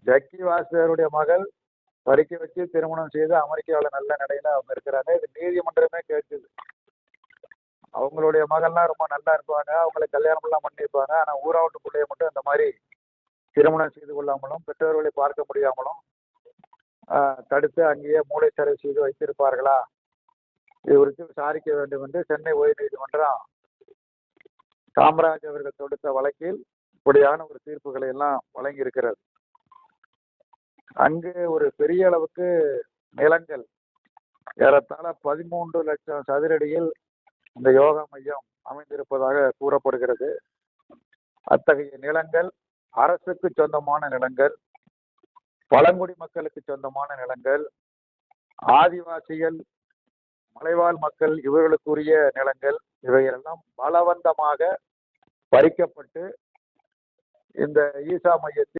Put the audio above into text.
ஜக்கி வாசுதேவருடைய மகள் படிக்க வச்சு திருமணம் செய்து அமெரிக்காவில் நல்ல நிலையில அவங்க இருக்கிறாங்க. இது நீதிமன்றமே கேட்குது. அவங்களுடைய மகள்லாம் ரொம்ப நல்லா இருப்பாங்க, அவங்களை கல்யாணம் எல்லாம் பண்ணியிருப்பாங்க. ஆனா ஊராவட்டு பிள்ளைய மட்டும் இந்த மாதிரி திருமணம் செய்து கொள்ளாமலும் பெற்றோர்களை பார்க்க முடியாமலும் தடுத்து அங்கேயே மூளைச்சரை செய்து வைத்திருப்பார்களா, இது குறித்து விசாரிக்க வேண்டும் என்று சென்னை உயர்நீதிமன்றம் காமராஜ் அவர்கள் தொடுத்த வழக்கில் இப்படியான ஒரு தீர்ப்புகளை எல்லாம் வழங்கி இருக்கிறது. அங்கு ஒரு பெரிய அளவுக்கு நிலங்கள் ஏறத்தாழ 13 லட்சம் சதுரடியில் இந்த யோகா மையம் அமைந்திருப்பதாக கூறப்படுகிறது. அத்தகைய நிலங்கள் அரசுக்கு சொந்தமான நிலங்கள், பழங்குடி மக்களுக்கு சொந்தமான நிலங்கள், ஆதிவாசிகள், மலைவாழ் மக்கள் இவர்களுக்குரிய நிலங்கள், இவையெல்லாம் பலவந்தமாக பறிக்கப்பட்டு இந்த ஈசா மையத்தில்